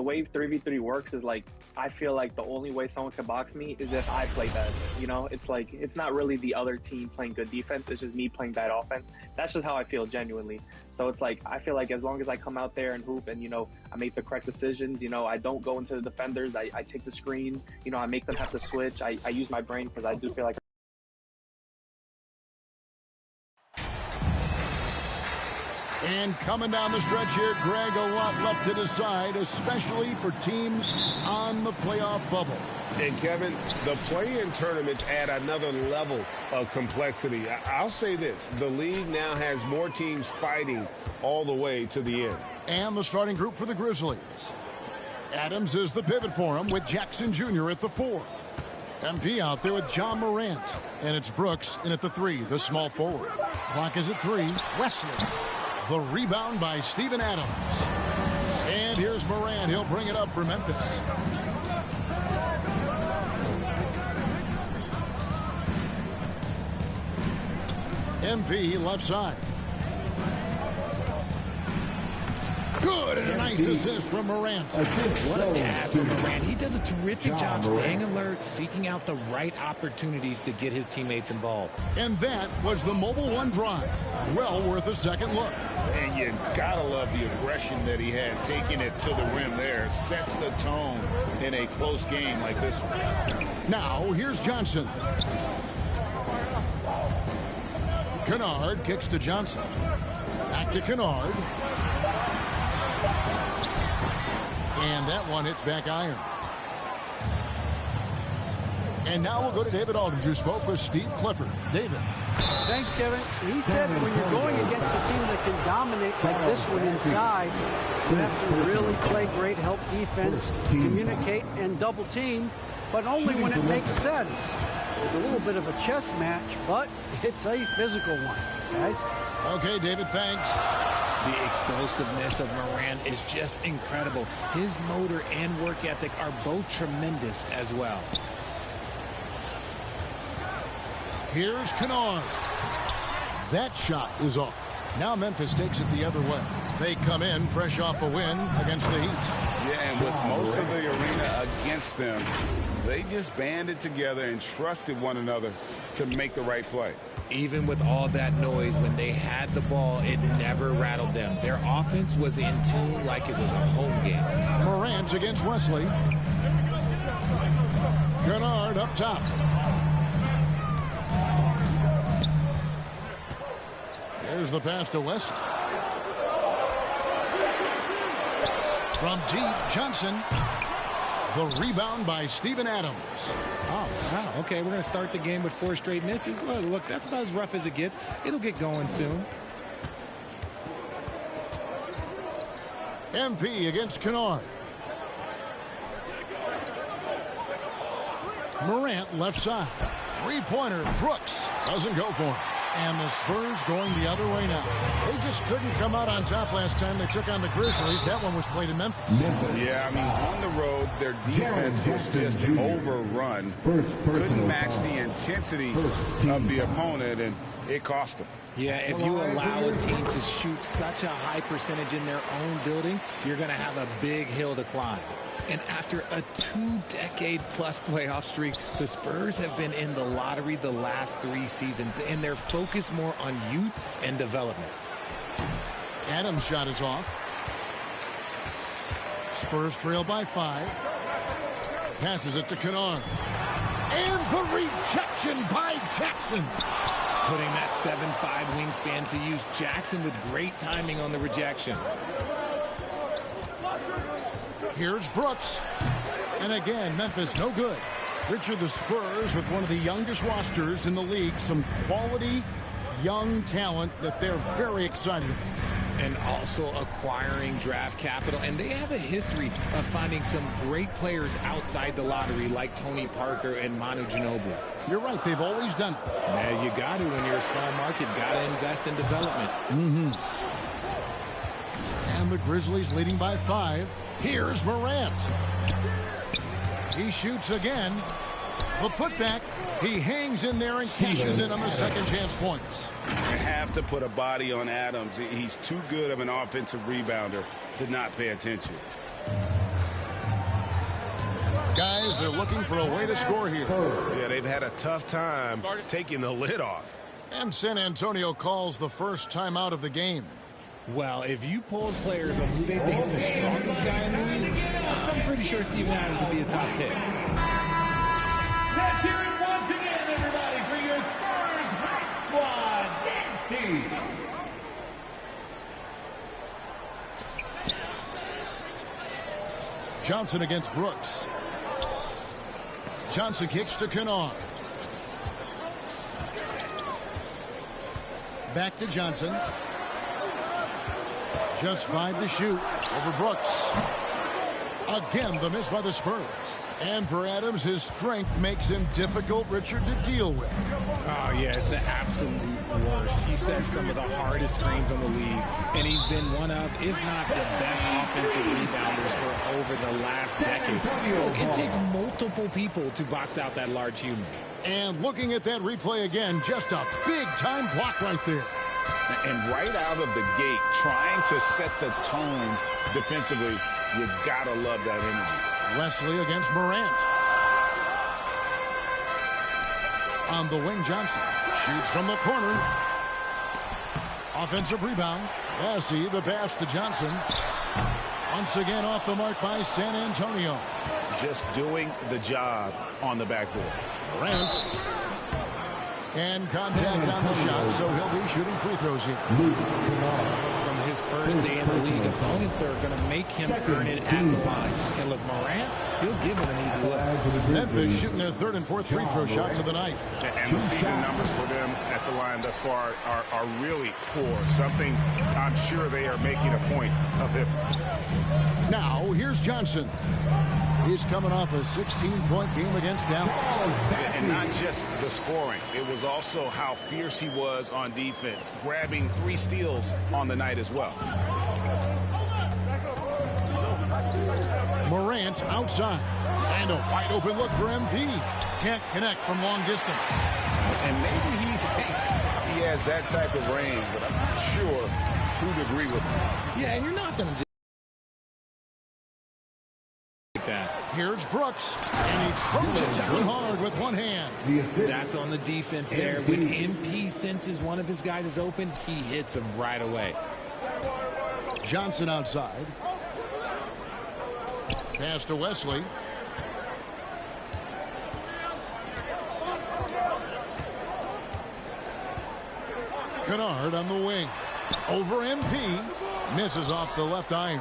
the way 3v3 works is like, I feel like the only way someone can box me is if I play bad. You know, it's like, it's not really the other team playing good defense. It's just me playing bad offense. That's just how I feel genuinely. So it's like, I feel like as long as I come out there and hoop and, you know, I make the correct decisions, you know, I don't go into the defenders, I take the screen, you know, I make them have to switch. I use my brain because I do feel like. And coming down the stretch here, Greg, a lot left to decide, especially for teams on the playoff bubble. And Kevin, the play-in tournaments add another level of complexity. I'll say this, the league now has more teams fighting all the way to the end. And the starting group for the Grizzlies. Adams is the pivot for him with Jackson Jr. at the 4. MP out there with John Morant. And it's Brooks in at the 3, the small forward. Clock is at 3, Wesley. The rebound by Steven Adams. And here's Morant. He'll bring it up for Memphis. MP left side. Good, and a nice assist from Morant. What a pass from Morant. He does a terrific job staying alert, seeking out the right opportunities to get his teammates involved. And that was the Mobile One drive. Well worth a second look. And you gotta love the aggression that he had, taking it to the rim there. Sets the tone in a close game like this one. Now, here's Johnson. Kennard kicks to Johnson. Back to Kennard. And that one hits back iron. And now we'll go to David Aldridge, who spoke with Steve Clifford. David. Thanks, Kevin. He said when you're going against a team that can dominate like this one inside, you have to really play great help defense, communicate, and double team, but only when it makes sense. It's a little bit of a chess match, but it's a physical one, guys. Okay, David, thanks. The explosiveness of Morant is just incredible. His motor and work ethic are both tremendous as well. Here's Kennard. That shot is off. Now Memphis takes it the other way. They come in fresh off a win against the Heat. Yeah, and with most of the arena against them, they just banded together and trusted one another to make the right play. Even with all that noise, when they had the ball, it never rattled them. Their offense was in tune like it was a home game. Morant against Wesley. Kennard up top. There's the pass to Wesley. From deep, Johnson. The rebound by Steven Adams. Oh, wow. Okay, we're going to start the game with 4 straight misses. Look, that's about as rough as it gets. It'll get going soon. MP against Kennard. Morant left side. Three-pointer. Brooks doesn't go for it. And the Spurs going the other way now. They just couldn't come out on top last time they took on the Grizzlies. That one was played in Memphis. Yeah, I mean, on the road, their defense was just overrun. Couldn't match the intensity of the opponent, and it cost them. Yeah, if you allow a team to shoot such a high percentage in their own building, you're going to have a big hill to climb. And after a 2-decade-plus playoff streak, the Spurs have been in the lottery the last 3 seasons, and they're focused more on youth and development. Adams' shot is off. Spurs trail by 5. Passes it to Kennard. And the rejection by Jackson. Putting that 7'5" wingspan to use. Jackson with great timing on the rejection. Here's Brooks. And again, Memphis no good. Richard, the Spurs with one of the youngest rosters in the league. Some quality young talent that they're very excited about. And also acquiring draft capital. And they have a history of finding some great players outside the lottery like Tony Parker and Manu Ginobili. You're right. They've always done it. Yeah, you got to when you're a small market. Got to invest in development. And the Grizzlies leading by 5. Here's Morant. He shoots again. The putback. He hangs in there and cashes in on the second chance points. You have to put a body on Adams. He's too good of an offensive rebounder to not pay attention. Guys, they're looking for a way to score here. Yeah, they've had a tough time taking the lid off. And San Antonio calls the first timeout of the game. Well, if you polled players on who they think the strongest guy in the league, I'm pretty sure Steven Adams would be a top pick. Let's hear it once again, everybody, for your Spurs Hype Squad dance team. Johnson against Brooks. Johnson kicks to Kennard. Back to Johnson. Just 5 to shoot over Brooks. Again, the miss by the Spurs. And for Adams, his strength makes him difficult, Richard, to deal with. Oh, yeah, it's the absolute worst. He sets some of the hardest screens on the league, and he's been one of, if not the best offensive rebounders for over the last decade. Look, it takes multiple people to box out that large human. And looking at that replay again, just a big-time block right there. And right out of the gate, trying to set the tone defensively, you gotta love that energy. Wesley against Morant. On the wing, Johnson shoots from the corner. Offensive rebound. Lassie, the pass to Johnson. Once again off the mark by San Antonio. Just doing the job on the backboard. Morant. And contact on the shot, so he'll be shooting free throws here. From his first day in the league, opponents are going to make him earn it at the line. And look, Morant, he'll give him an easy look. Memphis shooting their third and fourth free throw shots of the night. And the season numbers for them at the line thus far are really poor. Something I'm sure they are making a point of emphasis. Now, here's Johnson. He's coming off a 16-point game against Dallas. And not just the scoring. It was also how fierce he was on defense, grabbing 3 steals on the night as well. Morant outside. And a wide open look for MP. Can't connect from long distance. And maybe he thinks he has that type of range, but I'm not sure who'd agree with him. Yeah, and you're not going to that. Here's Brooks, and he throws it down hard with one hand. That's on the defense there. When MP senses one of his guys is open, he hits him right away. Johnson outside. Pass to Wesley. Kennard on the wing. Over MP. Misses off the left iron.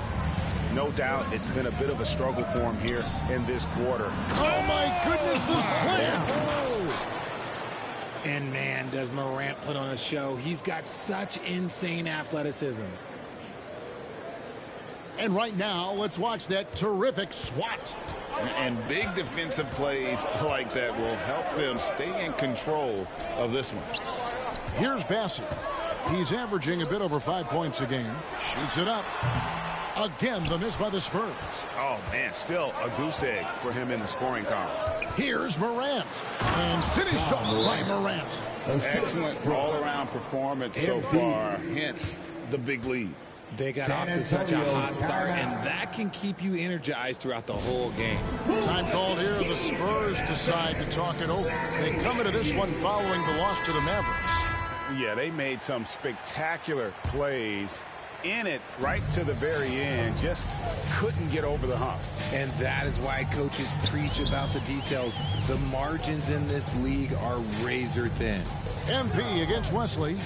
No doubt it's been a bit of a struggle for him here in this quarter. Oh, my goodness, the slam. Oh. And, man, does Morant put on a show. He's got such insane athleticism. And right now, let's watch that terrific swat. And big defensive plays like that will help them stay in control of this one. Here's Bassett. He's averaging a bit over 5 points a game. Shoots it up. Again, the miss by the Spurs. Oh, man, still a goose egg for him in the scoring column. Here's Morant. And finished off by Morant. Excellent all-around performance so far, hence the big lead. They got off to such a hot start, and that can keep you energized throughout the whole game. Time called here. The Spurs decide to talk it over. They come into this one following the loss to the Mavericks. Yeah, they made some spectacular plays in it right to the very end. Just couldn't get over the hump. And that is why coaches preach about the details. The margins in this league are razor thin. MP against Wesley.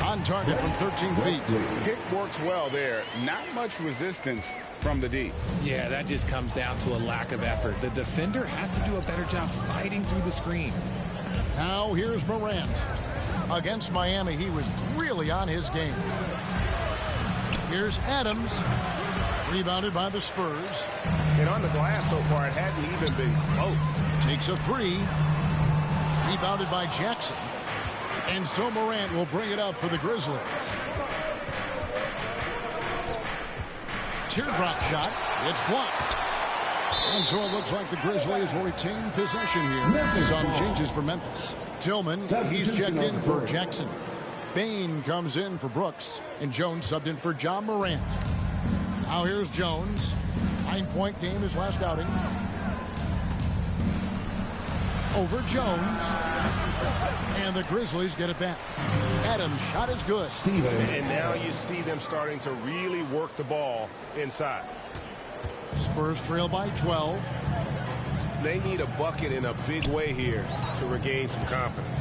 On target from 13 feet. Pick works well there. Not much resistance from the D. Yeah, that just comes down to a lack of effort. The defender has to do a better job fighting through the screen. Now here's Morant. Against Miami, he was really on his game. Here's Adams. Rebounded by the Spurs. And on the glass so far, it hadn't even been close. Takes a 3. Rebounded by Jackson. And so Morant will bring it up for the Grizzlies. Teardrop shot. It's blocked. And so it looks like the Grizzlies will retain possession here. Some changes for Memphis. Tillman, he's checked in for Jackson. Bain comes in for Brooks. And Jones subbed in for John Morant. Now here's Jones. 9-point game his last outing. Over Jones. And the Grizzlies get it back. Adams' shot is good. And now you see them starting to really work the ball inside. Spurs trail by 12. They need a bucket in a big way here to regain some confidence.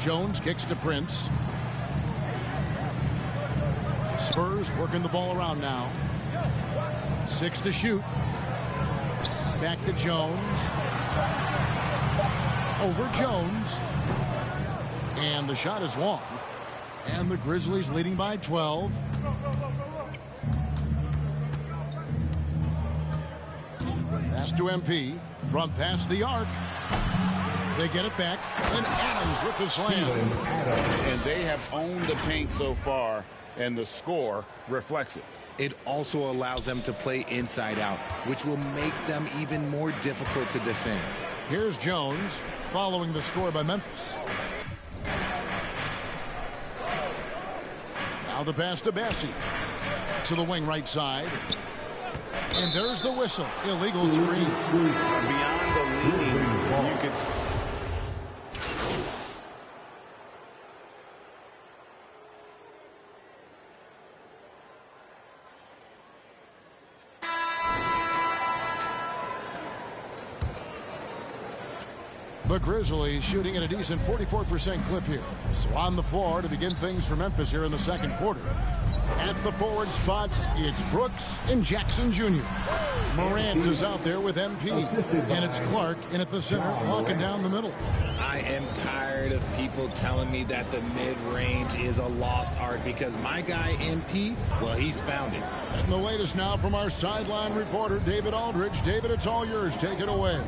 Jones kicks to Prince. Spurs working the ball around now. 6 to shoot. Back to Jones. Over Jones. And the shot is long. And the Grizzlies leading by 12. Pass to MP. From past the arc. They get it back. And Adams with the slam. And they have owned the paint so far, and the score reflects it. It also allows them to play inside out, which will make them even more difficult to defend. Here's Jones following the score by Memphis. Now the pass to Bassi. To the wing right side. And there's the whistle. Illegal screen. Beyond the lead, you could... The Grizzlies shooting at a decent 44% clip here. So on the floor to begin things for Memphis here in the second quarter. At the forward spots, it's Brooks and Jackson Jr. Morant is out there with MP. And it's Clark in at the center, walking down the middle. I am tired of people telling me that the mid-range is a lost art because my guy MP, well, he's found it. And the latest now from our sideline reporter, David Aldridge. David, it's all yours. Take it away.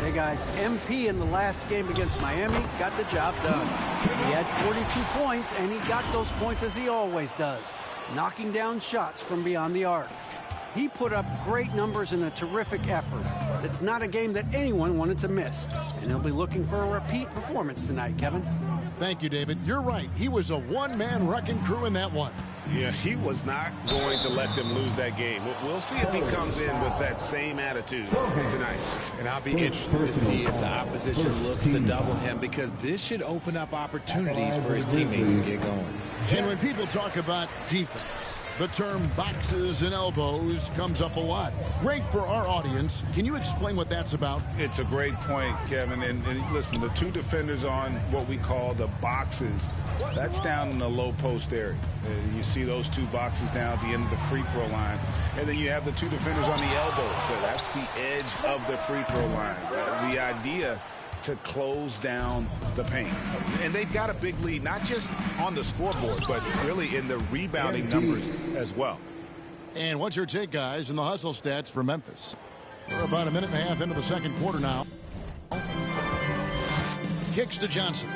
Hey, guys, MP in the last game against Miami got the job done. He had 42 points, and he got those points as he always does, knocking down shots from beyond the arc. He put up great numbers in a terrific effort. It's not a game that anyone wanted to miss, and he'll be looking for a repeat performance tonight, Kevin. Thank you, David. You're right. He was a one-man wrecking crew in that one. Yeah, he was not going to let them lose that game. We'll see if he comes in with that same attitude tonight. And I'll be interested to see if the opposition looks to double him because this should open up opportunities for his teammates to get going. And when people talk about defense, the term boxes and elbows comes up a lot. Great for our audience. Can you explain what that's about? It's a great point, Kevin. And listen, the two defenders on what we call the boxes, that's down in the low post area. You see those two boxes down at the end of the free throw line. And then you have the two defenders on the elbow. So that's the edge of the free throw line. The idea to close down the paint. And they've got a big lead, not just on the scoreboard, but really in the rebounding numbers as well. And what's your take, guys, in the hustle stats for Memphis? We're about a minute and a half into the second quarter now. Kicks to Johnson.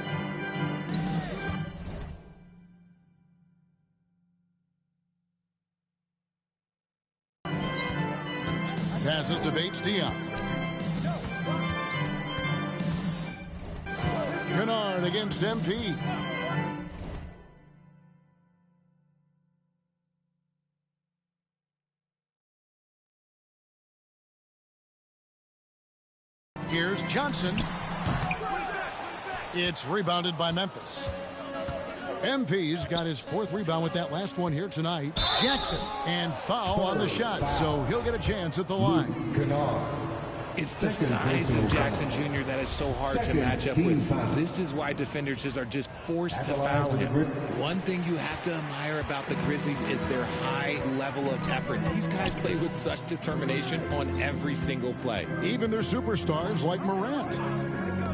Passes to Bates-Diop. Kennard against MP. Here's Johnson. It's rebounded by Memphis. MP's got his fourth rebound with that last one here tonight. Jackson, and foul on the shot, so he'll get a chance at the line. It's the size of Jackson Jr. that is so hard to match up with. This is why defenders are just forced to foul him. One thing you have to admire about the Grizzlies is their high level of effort. These guys play with such determination on every single play. Even their superstars like Morant.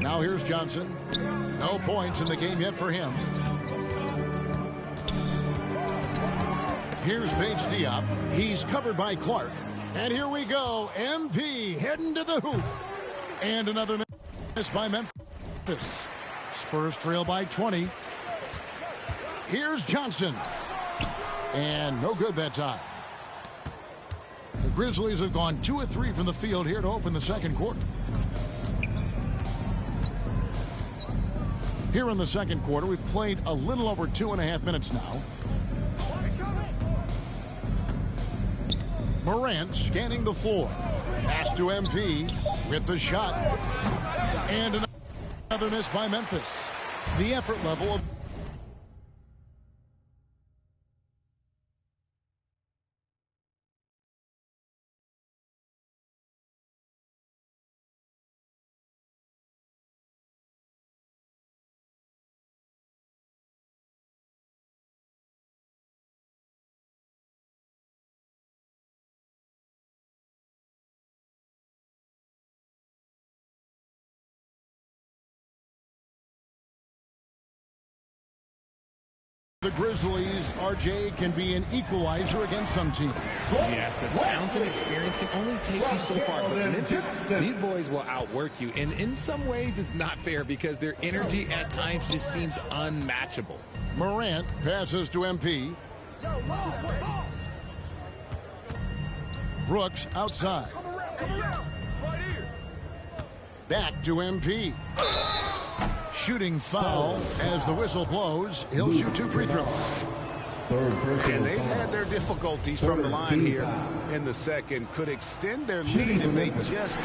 Now here's Johnson. No points in the game yet for him. Here's Bates-Diop. He's covered by Clark. And here we go. MP heading to the hoop. And another miss by Memphis. Spurs trail by 20. Here's Johnson. And no good that time. The Grizzlies have gone 2 of 3 from the field here to open the second quarter. Here in the second quarter, we've played a little over 2.5 minutes now. Morant scanning the floor. Pass to MP with the shot. And another miss by Memphis. The effort level of the Grizzlies, RJ, can be an equalizer against some teams. Yes, the talent and experience can only take you so far, but Memphis, these boys will outwork you. And in some ways, it's not fair because their energy at times just seems unmatchable. Morant passes to MP. Brooks outside. Back to MP. Shooting foul as the whistle blows. He'll shoot 2 free throws. And they've had their difficulties from the line here in the second. Could extend their lead if they just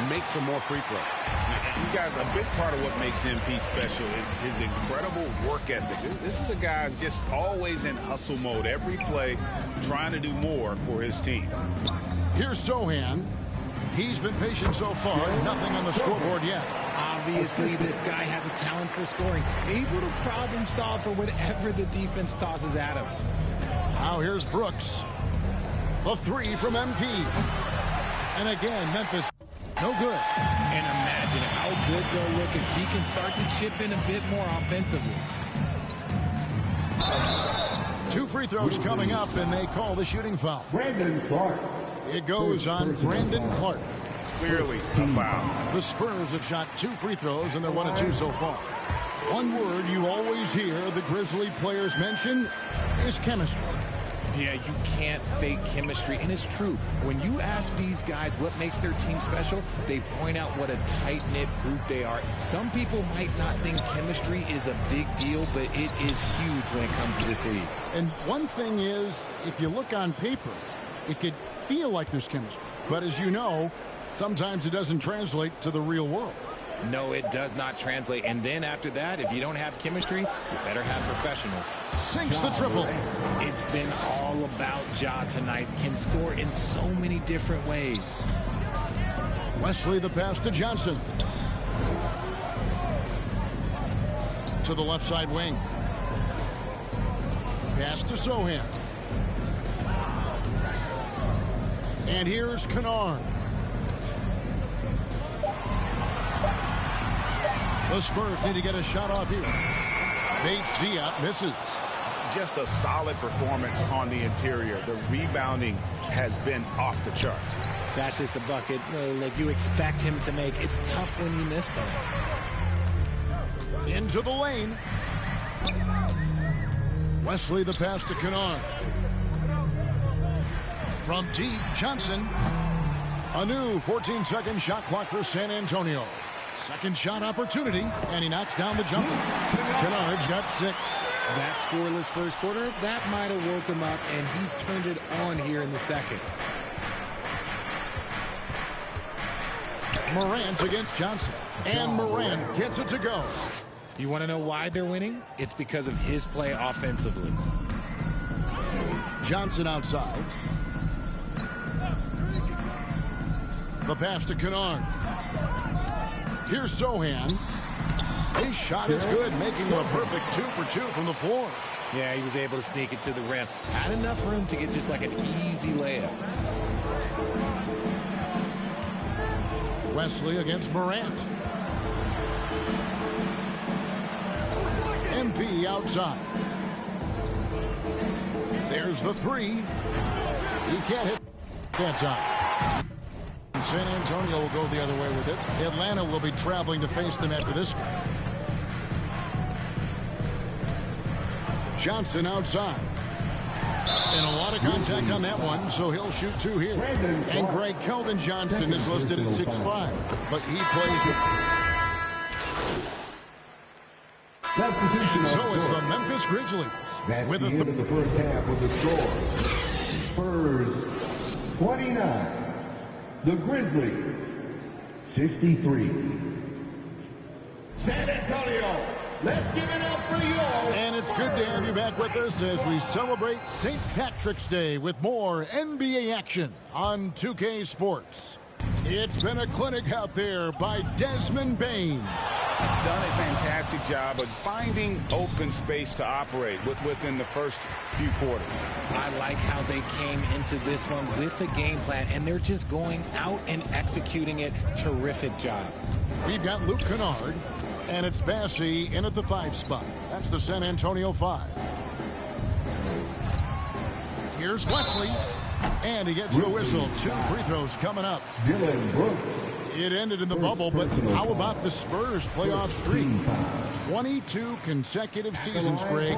make some more free throws. Now, you guys, a big part of what makes MP special is his incredible work ethic. This is a guy just always in hustle mode. Every play trying to do more for his team. Here's Sohan. He's been patient so far. Nothing on the scoreboard yet. Obviously, this guy has a talent for scoring, able to problem solve for whatever the defense tosses at him. Now here's Brooks. The 3 from MP. And again, Memphis, no good. And imagine how good they'll look if he can start to chip in a bit more offensively. 2 free throws coming up, and they call the shooting foul. Brandon Clark. It goes on Brandon Clark. Clearly a foul. The Spurs have shot 2 free throws, and they're 1 of 2 so far. One word you always hear the Grizzly players mention is chemistry. Yeah, you can't fake chemistry, and it's true. When you ask these guys what makes their team special, they point out what a tight-knit group they are. Some people might not think chemistry is a big deal, but it is huge when it comes to this league. And one thing is, if you look on paper, it could feel like there's chemistry. But as you know, sometimes it doesn't translate to the real world. No, it does not translate. And then after that, if you don't have chemistry, you better have professionals. Sinks the triple. It's been all about Ja tonight. Can score in so many different ways. Wesley the pass to Johnson. To the left side wing. Pass to Sohan. And here's Kennard. The Spurs need to get a shot off here. Bates-Diop misses. Just a solid performance on the interior. The rebounding has been off the charts. That's just the bucket like you expect him to make. It's tough when you miss those. Into the lane. Wesley the pass to Kennard. From deep, Johnson. A new 14-second shot clock for San Antonio. Second shot opportunity, and he knocks down the jumper. Kennard's got 6. That scoreless first quarter, that might have woke him up, and he's turned it on here in the second. Morant against Johnson. And Morant gets it to go. You want to know why they're winning? It's because of his play offensively. Johnson outside. The pass to Kennard. Here's Sohan. His shot is good, making him a perfect 2 for 2 from the floor. Yeah, he was able to sneak it to the rim. Had enough room to get just like an easy layup. Wesley against Morant. MP outside. There's the 3. He can't hit that time. San Antonio will go the other way with it. Atlanta will be traveling to face them after this game. Johnson outside. And a lot of contact on that one, so he'll shoot 2 here. And Greg Keldon Johnson is listed at 6'5", but he plays with... So it's the Memphis Grizzlies. That's with the end of the first half with the score. Spurs 29. The Grizzlies, 63. San Antonio, let's give it up for yours. And it's good to have you back with us as we celebrate St. Patrick's Day with more NBA action on 2K Sports. It's been a clinic out there by Desmond Bane. He's done a fantastic job of finding open space to operate within the first few quarters. I like how they came into this one with a game plan, and they're just going out and executing it. Terrific job. We've got Luke Kennard, and it's Bassey in at the 5 spot. That's the San Antonio 5. Here's Wesley, and he gets the whistle. 2 free throws coming up. Dylan Brooks. It ended in the bubble, but how about the Spurs playoff streak? 22 consecutive seasons, Greg,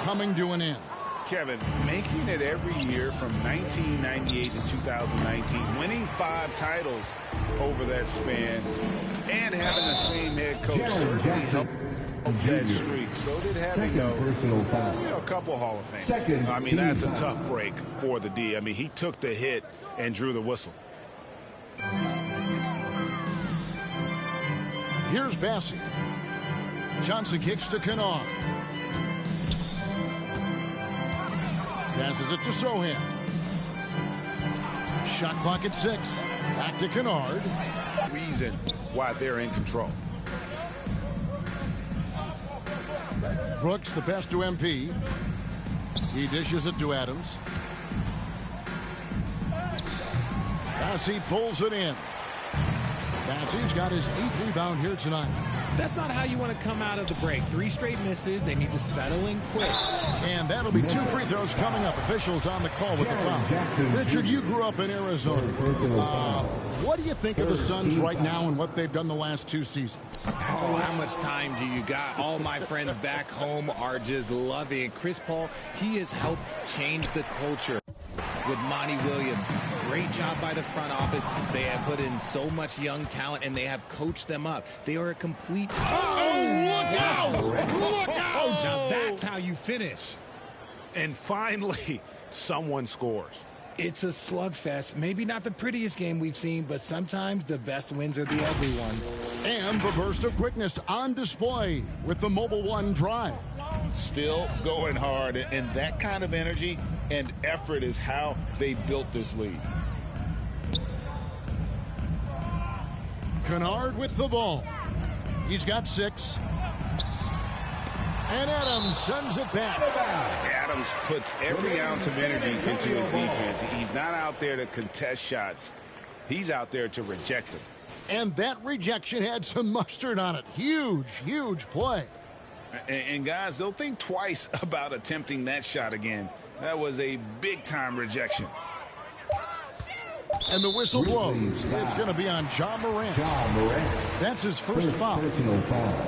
coming to an end. Kevin, making it every year from 1998 to 2019, winning 5 titles over that span, and having the same head coach certainly helped that streak. So did having a couple Hall of Fame. I mean, that's a tough break for the D. I mean, he took the hit and drew the whistle. Here's Bassey. Johnson kicks to Kennard. Passes it to Sohan. Shot clock at 6. Back to Kennard. Reason why they're in control. Brooks, the pass to MP. He dishes it to Adams. Bassey pulls it in. Bassey's got his 8th rebound here tonight. That's not how you want to come out of the break. 3 straight misses. They need to settle in quick. And that'll be 2 free throws coming up. Officials on the call with the foul. Richard, you grew up in Arizona. What do you think of the Suns right now and what they've done the last 2 seasons? Oh, how much time do you got? All my friends back home are just loving it. Chris Paul, he has helped change the culture. With Monty Williams, great job by the front office. They have put in so much young talent, and they have coached them up. They are a complete team. Oh, look out! Look out! Now that's how you finish. And finally, someone scores. It's a slugfest. Maybe not the prettiest game we've seen, but sometimes the best wins are the ugly ones. And the burst of quickness on display with the Mobile One Drive. Still going hard, and that kind of energy and effort is how they built this lead. Kennard with the ball. He's got 6. And Adams sends it back. Adams puts every ounce of energy into his defense. He's not out there to contest shots. He's out there to reject them. And that rejection had some mustard on it. Huge, huge play. And guys, they'll think twice about attempting that shot again. That was a big-time rejection. And the whistle blows. It's going to be on John Morant. That's his first foul. Personal foul.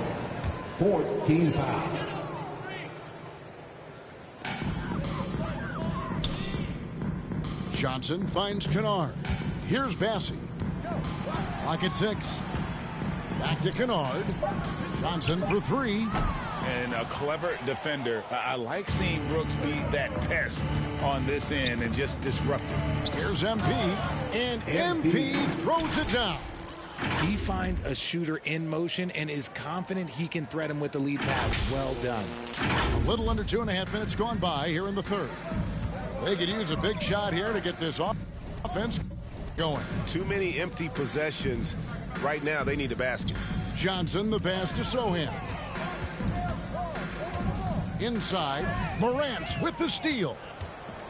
14 foul. Johnson finds Kennard. Here's Bassey. Lock at 6. Back to Kennard. Johnson for 3. And a clever defender. I like seeing Brooks be that pest on this end and just disrupt it. Here's MP. And MP throws it down. He finds a shooter in motion and is confident he can thread him with the lead pass. Well done. A little under 2.5 minutes gone by here in the 3rd. They could use a big shot here to get this offense going. Too many empty possessions. Right now, they need a basket. Johnson, the pass to Sohan. Inside, Morant with the steal.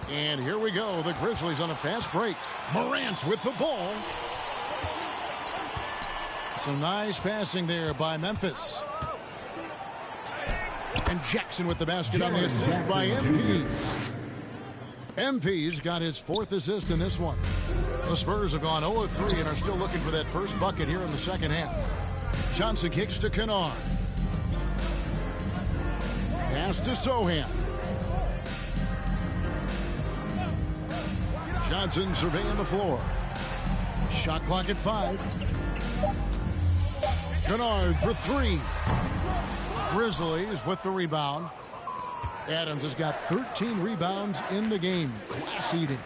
And here we go. The Grizzlies on a fast break. Morant with the ball. Some nice passing there by Memphis. And Jackson with the basket on the assist by MP. MP's got his 4th assist in this one. The Spurs have gone 0 of 3 and are still looking for that first bucket here in the second half. Johnson kicks to Kennard. Pass to Sohan. Johnson surveying the floor. Shot clock at 5. Kennard for 3. Grizzlies with the rebound. Adams has got 13 rebounds in the game. Class eating.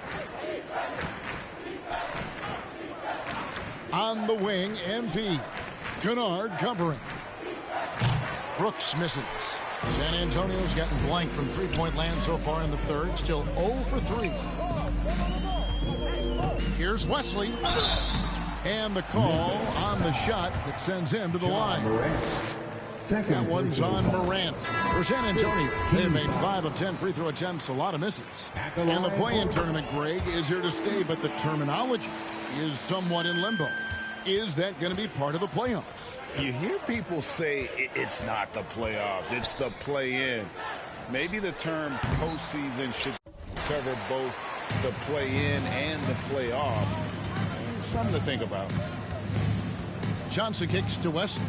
On the wing, MP. Kennard covering. Brooks misses. San Antonio's gotten blank from three-point land so far in the third. Still 0 for 3. Here's Wesley. And the call on the shot that sends him to the line. That one's on Morant. For San Antonio, they've made 5 of 10 free throw attempts, a lot of misses. And the play-in tournament, Greg, is here to stay, but the terminology is somewhat in limbo. Is that going to be part of the playoffs? You hear people say it's not the playoffs, it's the play-in. Maybe the term postseason should cover both the play-in and the playoff. Something to think about. Johnson kicks to Wesley.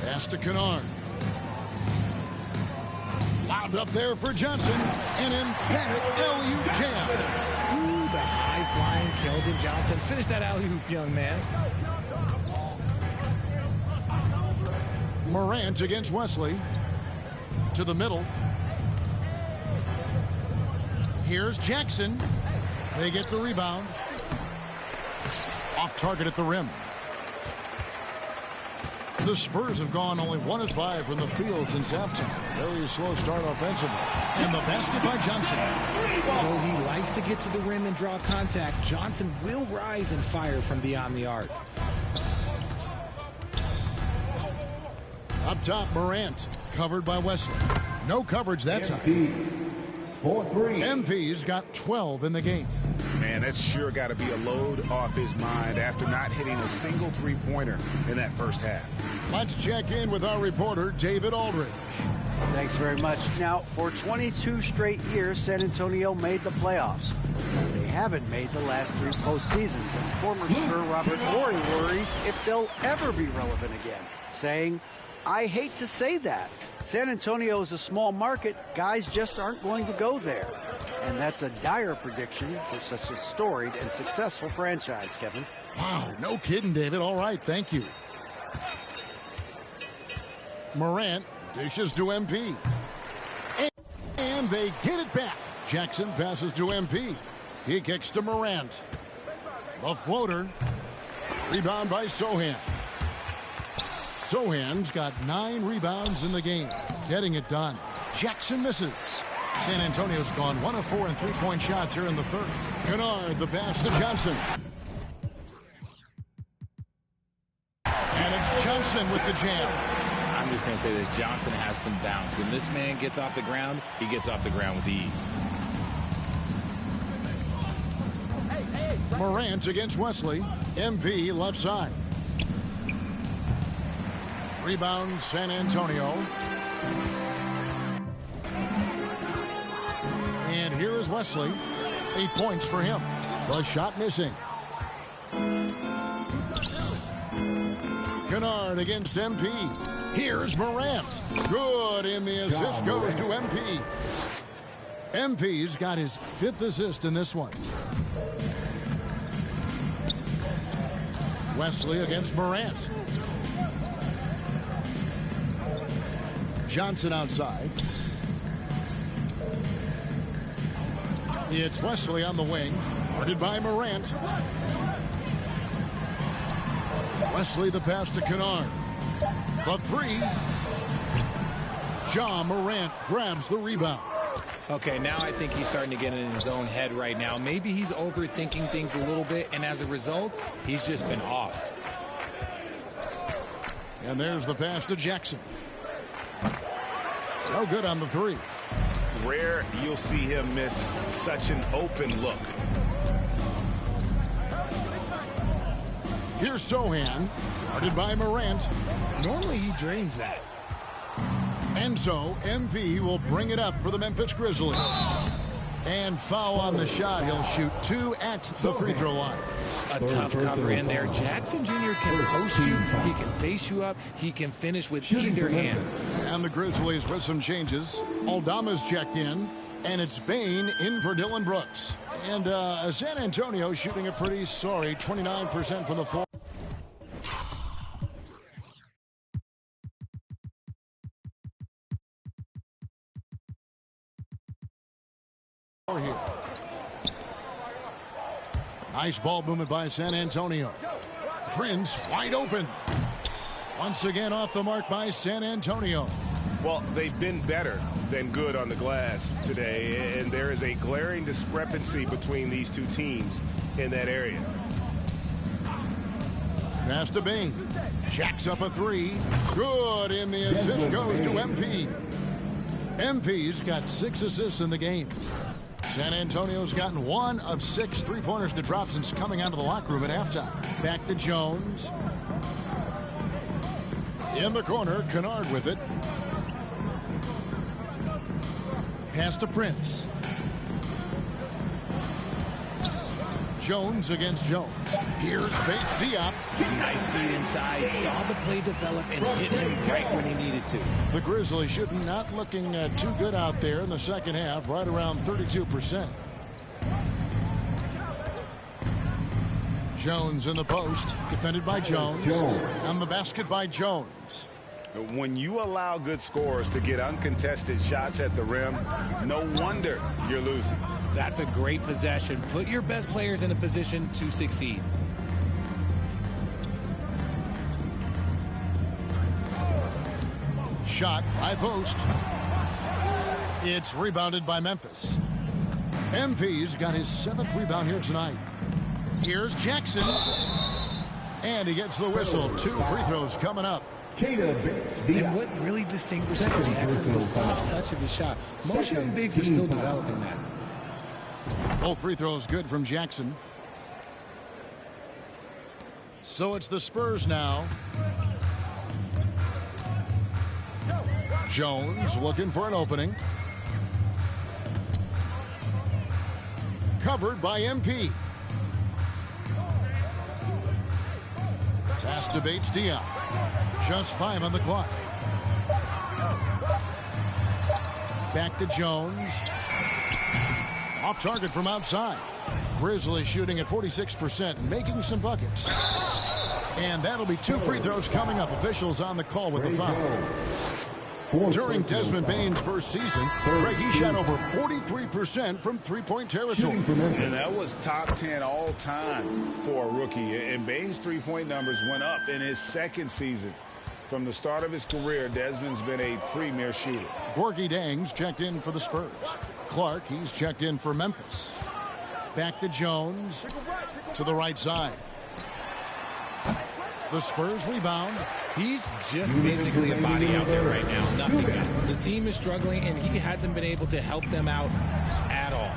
Pass to Kennard. Lobbed up there for Johnson. An emphatic LU jam. Ooh, the high-flying Keldon Johnson. Finish that alley-oop, young man. Morant against Wesley. To the middle. Here's Jackson. They get the rebound. Off target at the rim. The Spurs have gone only 1 of 5 from the field since halftime. Very slow start offensively. And the basket by Johnson. Though he likes to get to the rim and draw contact, Johnson will rise and fire from beyond the arc. Up top, Morant. Covered by Wesley. No coverage that time. 4-3. MP's got 12 in the game. Man, that's sure got to be a load off his mind after not hitting a single three-pointer in that first half. Let's check in with our reporter, David Aldridge. Thanks very much. Now, for 22 straight years, San Antonio made the playoffs. They haven't made the last 3 postseasons, and former Spur Robert Morey worries if they'll ever be relevant again, saying, "I hate to say that. San Antonio is a small market. Guys just aren't going to go there." And that's a dire prediction for such a storied and successful franchise, Kevin. Wow, no kidding, David. All right, thank you. Morant dishes to MP. And they get it back. Jackson passes to MP. He kicks to Morant. The floater. Rebound by Sohan. Sohan's got 9 rebounds in the game. Getting it done. Jackson misses. San Antonio's gone 1 of 4 in three-point shots here in the third. Kennard, the pass to Johnson. And it's Johnson with the jam. I'm just going to say this. Johnson has some bounce. When this man gets off the ground, he gets off the ground with ease. Morant against Wesley. MP left side. Rebound San Antonio. And here is Wesley. 8 points for him. The shot missing. Kennard against MP. Here's Morant. Good, and the assist goes to MP. MP's got his 5th assist in this one. Wesley against Morant. Johnson outside. It's Wesley on the wing. Guarded by Morant. Wesley the pass to Kennard. The 3. Ja Morant grabs the rebound. Okay, now I think he's starting to get in his own head right now. Maybe he's overthinking things a little bit, and as a result, he's just been off. And there's the pass to Jackson. No good on the 3. Rare you'll see him miss such an open look. Here's Sohan, guarded by Morant. Normally he drains that. And so MP will bring it up for the Memphis Grizzlies. And foul on the shot. He'll shoot 2 at the free throw line. A tough cover in there. Jackson Jr. can post you. He can face you up. He can finish with either hand. And the Grizzlies with some changes. Aldama's checked in. And it's Bain in for Dylan Brooks. And San Antonio shooting a pretty sorry 29% from the floor. Here. Nice ball movement by San Antonio. Prince wide open. Once again off the mark by San Antonio. Well, they've been better than good on the glass today, and there is a glaring discrepancy between these two teams in that area. Pass to Bain. Jacks up a three. Good, and the assist goes to MP. MP's got 6 assists in the game. San Antonio's gotten 1 of 6 three-pointers to drop since coming out of the locker room at halftime. Back to Jones. In the corner, Kennard with it. Pass to Prince. Jones against Jones. Here's Bates Diop. Nice feed inside. Saw the play develop and hit him right when he needed to. The Grizzlies shooting not looking too good out there in the second half, right around 32%. Jones in the post, defended by Jones. And the basket by Jones. When you allow good scorers to get uncontested shots at the rim, no wonder you're losing. That's a great possession. Put your best players in a position to succeed. Shot, high post. It's rebounded by Memphis. MP's got his 7th rebound here tonight. Here's Jackson. And he gets the whistle. 2 free throws coming up. And what really distinguishes Jackson is the soft touch of his shot. Most young bigs are still developing that. Both free throws good from Jackson. So it's the Spurs now. Jones looking for an opening. Covered by MP. Pass to Bates Diop. Just 5 on the clock. Back to Jones. Off target from outside. Grizzlies shooting at 46%, making some buckets. And that'll be 2 free throws coming up. Officials on the call with the foul. During Desmond Bane's first season, Greg, he shot over 43% from three-point territory. And that was top 10 all time for a rookie. And Bane's three-point numbers went up in his second season. From the start of his career, Desmond's been a premier shooter. Gorgie Dang's checked in for the Spurs. Clark, he's checked in for Memphis. Back to Jones. To the right side. The Spurs rebound. He's just basically a body out there right now. Nothing else. The team is struggling, and he hasn't been able to help them out at all.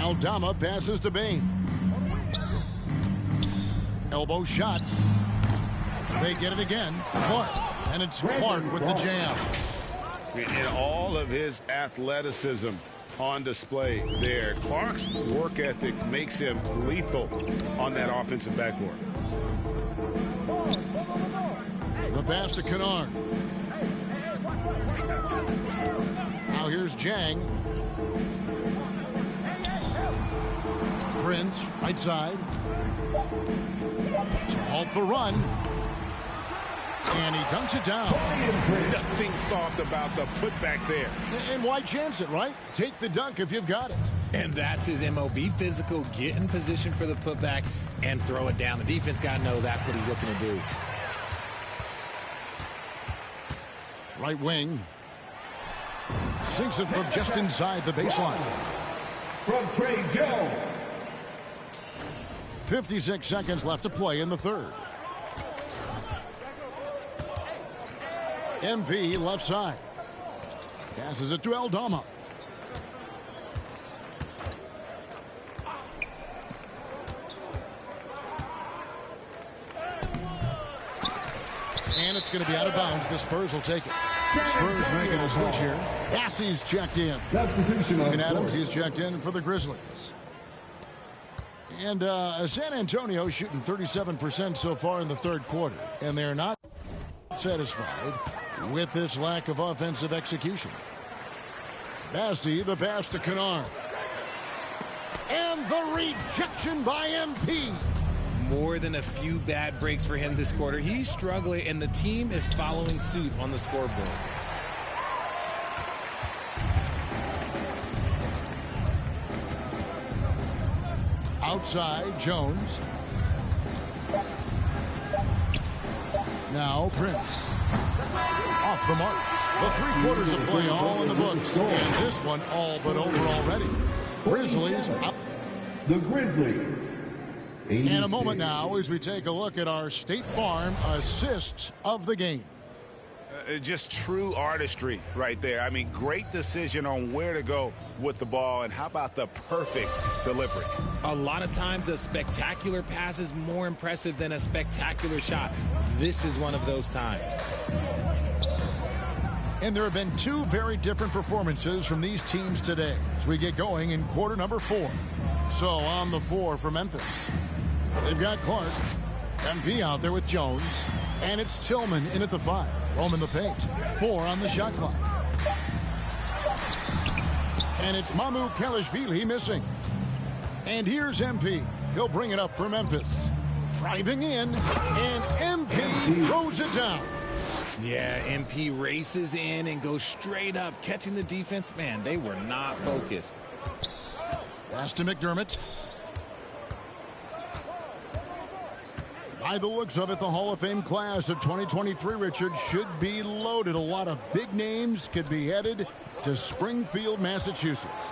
Aldama passes to Bane. Elbow shot. They get it again. Clark. And it's Clark with the jam. And all of his athleticism on display there. Clark's work ethic makes him lethal on that offensive backboard. The pass to Kennard. Now here's Jang. Prince, right side. To halt the run. And he dunks it down. Nothing soft about the putback there. And why chance it, right? Take the dunk if you've got it. And that's his MO. Be physical, get in position for the putback, and throw it down. The defense got to know that's what he's looking to do. Right wing. Sinks it from just inside the baseline. From Trey Jones. 56 seconds left to play in the third. MP left side. Passes it to Aldama. And it's going to be out of bounds. The Spurs will take it. Spurs making a switch here. Bassey's checked in. And Adams, he's checked in for the Grizzlies. And San Antonio shooting 37% so far in the third quarter. And they're not satisfied with this lack of offensive execution. Bassey, the pass to Kennard. And the rejection by MP. More than a few bad breaks for him this quarter. He's struggling, and the team is following suit on the scoreboard. Outside, Jones. Now Prince. Off the mark. The 3 quarters of play all in the books. And this one all but over already. Grizzlies up. The Grizzlies. And a moment now as we take a look at our State Farm assists of the game. Just true artistry right there. I mean, great decision on where to go with the ball, and how about the perfect delivery? A lot of times a spectacular pass is more impressive than a spectacular shot. This is one of those times. And there have been 2 very different performances from these teams today as we get going in quarter number 4. So on the 4 for Memphis, they've got Clark, MP out there with Jones, and it's Tillman in at the 5. Roman the paint. 4 on the shot clock. And it's Mamu Kalashvili missing. And here's MP. He'll bring it up for Memphis. Driving in, and MP throws it down. Yeah, MP races in and goes straight up, catching the defense. Man, they were not focused. Pass to McDermott. By the looks of it, the Hall of Fame class of 2023, Richard, should be loaded. A lot of big names could be headed to Springfield, Massachusetts.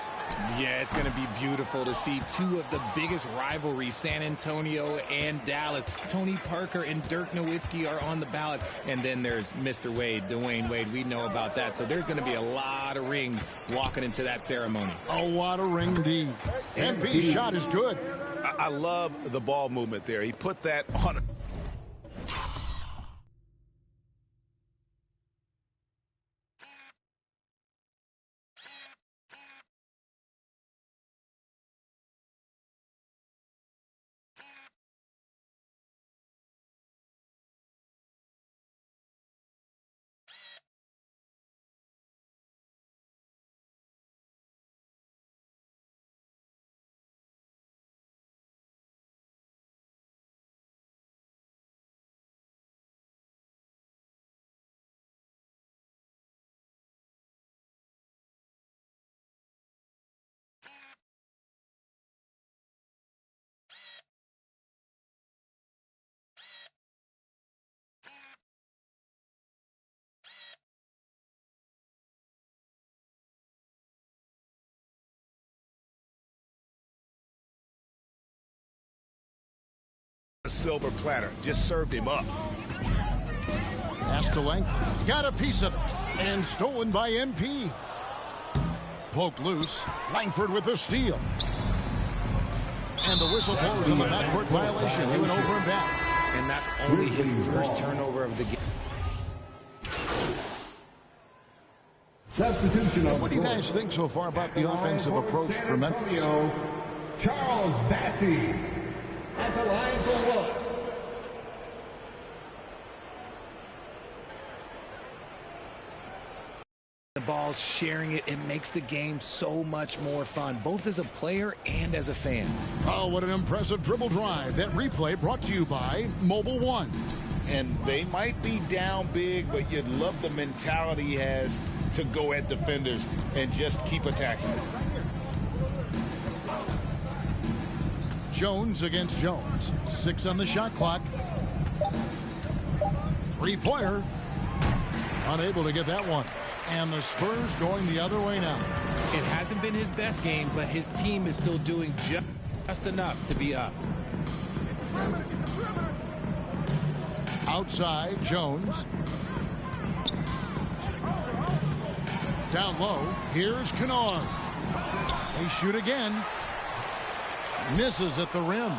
Yeah, it's going to be beautiful to see 2 of the biggest rivalries, San Antonio and Dallas. Tony Parker and Dirk Nowitzki are on the ballot. And then there's Mr. Wade, Dwayne Wade. We know about that. So there's going to be a lot of rings walking into that ceremony. A lot of ring indeed. MP's shot is good. I love the ball movement there. He put that on. A silver platter just served him up. Pass to Langford. Got a piece of it. And stolen by MP. Poked loose. Langford with the steal. And the whistle blows on the backcourt violation. He went over and back. And that's only his first turnover of the game. Substitution of What do you guys think so far about the offensive approach for Memphis? Charles Bassey at the line for 1. The ball, sharing it, it makes the game so much more fun, both as a player and as a fan. Oh, what an impressive dribble drive. That replay brought to you by Mobile One. And they might be down big, but you'd love the mentality he has to go at defenders and just keep attacking. Jones against Jones. 6 on the shot clock. 3-pointer. Unable to get that one. And the Spurs going the other way now. It hasn't been his best game, but his team is still doing just enough to be up. Outside, Jones. Down low, here's Kennard. They shoot again. Misses at the rim.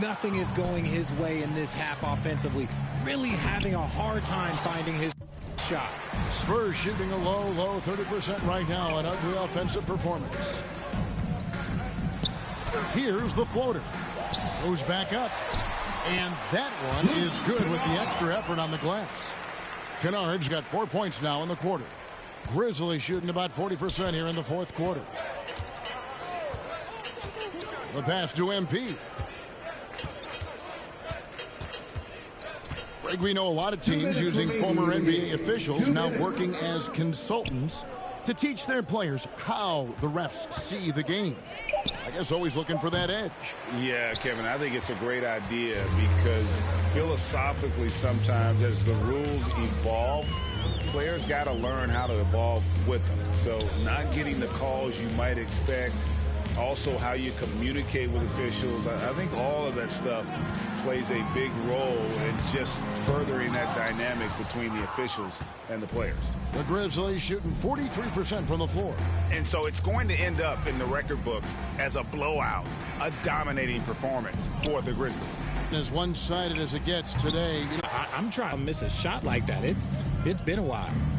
Nothing is going his way in this half offensively. Really having a hard time finding his shot. Spurs shooting a low 30% right now. An ugly offensive performance. Here's the floater. Goes back up. And that one is good with the extra effort on the glass. Kennard's got 4 points now in the quarter. Grizzlies shooting about 40% here in the fourth quarter. The pass to MP. Greg, we know a lot of teams using former NBA officials now working as consultants to teach their players how the refs see the game. I guess always looking for that edge. Yeah, Kevin, I think it's a great idea because philosophically sometimes as the rules evolve, players got to learn how to evolve with them. So not getting the calls you might expect, also how you communicate with officials. I think all of that stuff plays a big role in just furthering that dynamic between the officials and the players. The Grizzlies shooting 43% from the floor. And so it's going to end up in the record books as a blowout, a dominating performance for the Grizzlies. As one-sided as it gets today. I'm trying to miss a shot like that. It's been a while.